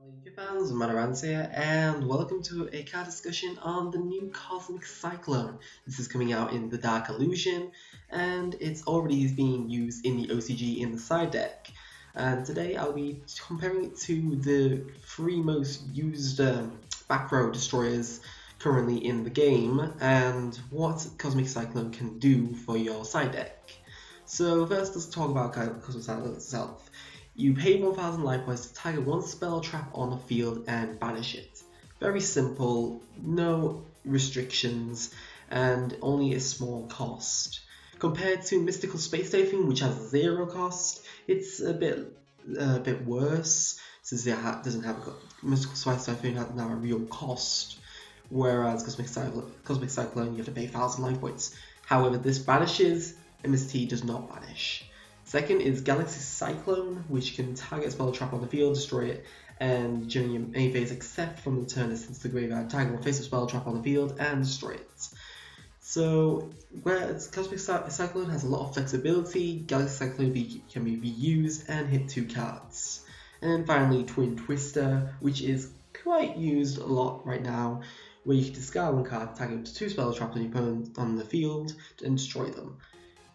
Yugioh fans, Madarans here, and welcome to a card discussion on the new Cosmic Cyclone. This is coming out in the Dark Illusion, and it's already being used in the OCG in the side deck. And today I'll be comparing it to the three most used back row destroyers currently in the game, and what Cosmic Cyclone can do for your side deck. So first, let's talk about Cosmic Cyclone itself. You pay 1000 life points to target one spell trap on the field and banish it. Very simple, no restrictions, and only a small cost. Compared to Mystical Space Typhoon, which has 0 cost, it's a bit worse since it doesn't have Mystical Space Typhoon has now a real cost, whereas Cosmic Cyclone you have to pay 1000 life points. However, this banishes, MST does not banish. Second is Galaxy Cyclone, which can target a spell trap on the field, destroy it, and during any phase except from the turn distance to the graveyard, target one face a spell trap on the field and destroy it. So, whereas Cosmic Cyclone has a lot of flexibility, Galaxy Cyclone can be used and hit 2 cards. And then finally, Twin Twister, which is quite used a lot right now, where you can discard 1 card, target up to 2 spell traps on your opponent on the field, and destroy them.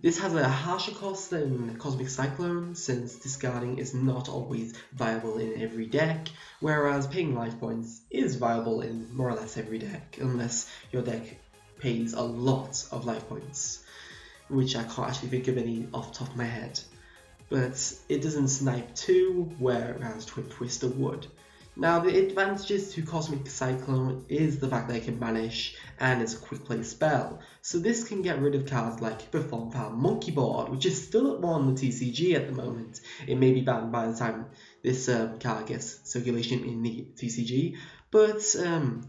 This has a harsher cost than Cosmic Cyclone, since discarding is not always viable in every deck, whereas paying life points is viable in more or less every deck, unless your deck pays a lot of life points, which I can't actually think of any off the top of my head. But it doesn't snipe 2, whereas Twin Twister would. Now, the advantages to Cosmic Cyclone is the fact that it can banish and it's a quick play spell. So this can get rid of cards like Perform Power Monkey Board, which is still at 1 on the TCG at the moment. It may be banned by the time this card gets circulation in the TCG, but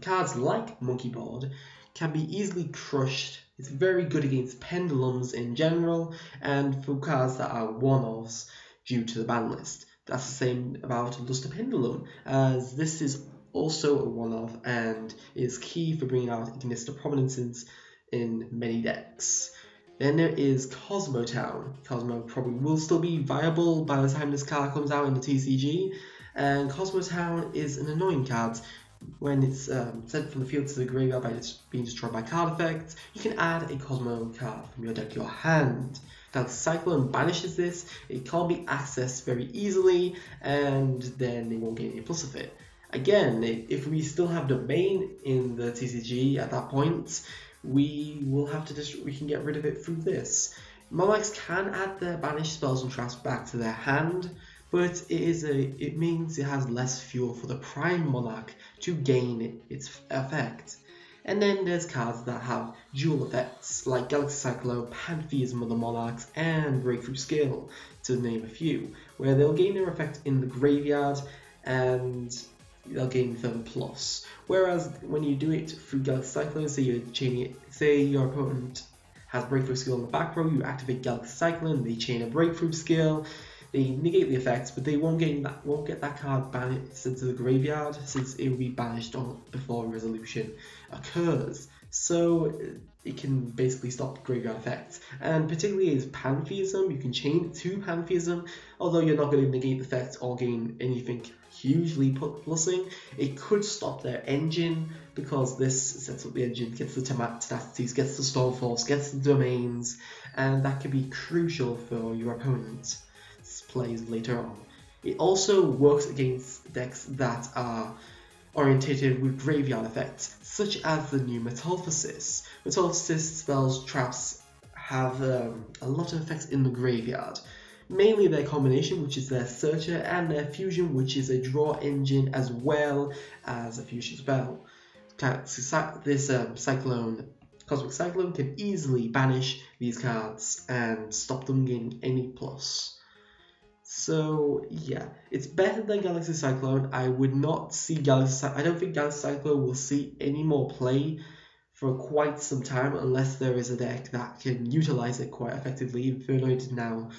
cards like Monkey Board can be easily crushed. It's very good against pendulums in general, and for cards that are one-offs due to the ban list. That's the same about Anti-Pendulum, as this is also a one-off and is key for bringing out Ignister Prominences in many decks. Then there is Cosmo Town. Cosmo probably will still be viable by the time this card comes out in the TCG, and Cosmo Town is an annoying card. When it's sent from the field to the graveyard by being destroyed by card effects, you can add a Cosmo card from your deck to your hand. Galaxy Cyclone banishes this, it can't be accessed very easily, and then they won't get any plus of it. Again, if we still have Domain in the TCG at that point, we can get rid of it through this. Monarchs can add their banished spells and traps back to their hand, but it means it has less fuel for the Prime Monarch to gain its effect. And then there's cards that have dual effects, like Galaxy Cyclone, Pantheism of the Monarchs, and Breakthrough Skill, to name a few, where they'll gain their effect in the graveyard, and they'll gain further plus. Whereas when you do it through Galaxy Cyclone, say your opponent has Breakthrough Skill in the back row, you activate Galaxy Cyclone, they chain a Breakthrough Skill, they negate the effects, but they won't get that card banished into the graveyard, since it will be banished before resolution occurs. So it can basically stop graveyard effects. And particularly as Pantheism, you can chain it to Pantheism, although you're not going to negate the effects or gain anything hugely plussing. It could stop their engine, because this sets up the engine, gets the Tenacities, gets the Stormforce, gets the Domains, and that can be crucial for your opponent plays later on. It also works against decks that are orientated with graveyard effects, such as the new Metamorphosis. Metamorphosis spells traps have a lot of effects in the graveyard, mainly their combination, which is their Searcher, and their Fusion, which is a draw engine as well as a fusion spell. This Cosmic Cyclone can easily banish these cards and stop them gaining any plus. So yeah, it's better than Galaxy Cyclone. I would not see I don't think Galaxy Cyclone will see any more play for quite some time, unless there is a deck that can utilize it quite effectively. Infernoid is now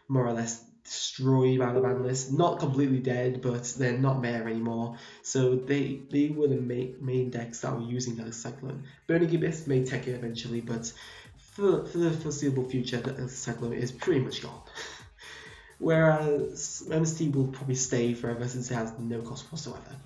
more or less destroyed by the ban list. Not completely dead, but they're not there anymore. So they were the main decks that were using Galaxy Cyclone. Burning Abyss may take it eventually, but for the foreseeable future, Galaxy Cyclone is pretty much gone. whereas MST will probably stay forever since it has no cost whatsoever.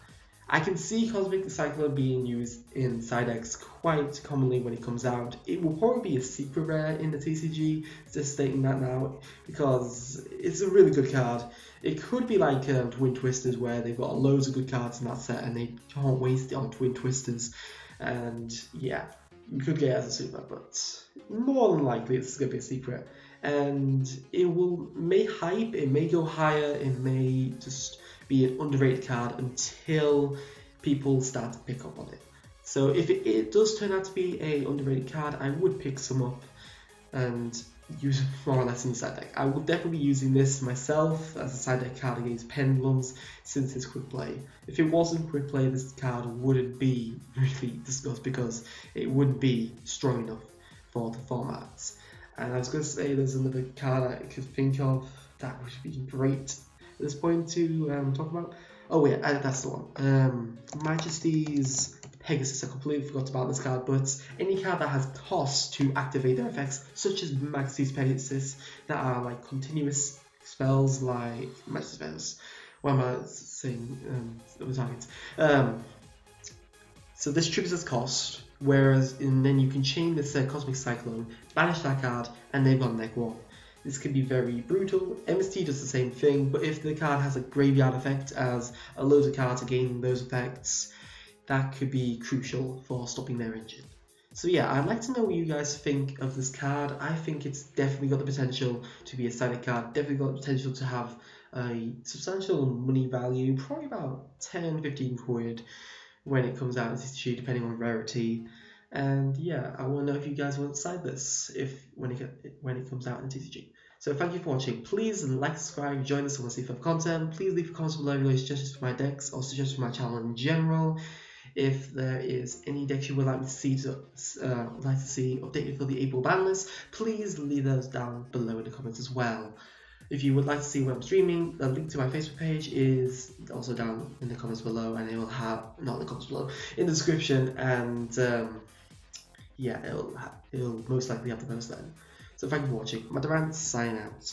I can see Cosmic Cyclone being used in side decks quite commonly when it comes out. It will probably be a secret rare in the TCG, just stating that now, because it's a really good card. It could be like Twin Twisters, where they've got loads of good cards in that set and they can't waste it on Twin Twisters. And yeah, you could get it as a super, but more than likely it's going to be a secret. And it may hype, it may go higher, it may just be an underrated card until people start to pick up on it. So if it does turn out to be a underrated card, I would pick some up and use it more or less in the side deck. I will definitely be using this myself as a side deck card against Pendulums since it's quick play. If it wasn't quick play, this card wouldn't be really discussed because it wouldn't be strong enough for the formats. And I was going to say there's another card I could think of that would be great at this point to talk about. Oh yeah, that's the one. Majesty's Pegasus. I completely forgot about this card, but any card that has cost to activate their effects, such as Majesty's Pegasus, that are like continuous spells like Majesty's Pegasus. What am I saying? Targets. So this triggers its cost, whereas then you can chain this Cosmic Cyclone, banish that card, and they've got neck 1. This can be very brutal. MST does the same thing, but if the card has a graveyard effect as a load of cards are gaining those effects, that could be crucial for stopping their engine. So yeah, I'd like to know what you guys think of this card. I think it's definitely got the potential to be a sided card, definitely got the potential to have a substantial money value, probably about 10-15 quid when it comes out in TCG, depending on rarity. And yeah, I want to know if you guys want to side this when it comes out in TCG. So thank you for watching. Please like, subscribe, join us if you want to see further content. Please leave a comment below your suggestions for my decks or suggestions for my channel in general. If there is any decks you would like me to see updated for the April ban list, please leave those down below in the comments as well. If you would like to see what I'm streaming, the link to my Facebook page is also down in the comments below, and it will have, not in the comments below, in the description, and yeah, it'll most likely have the post then. So thank you for watching. Madarant, sign out.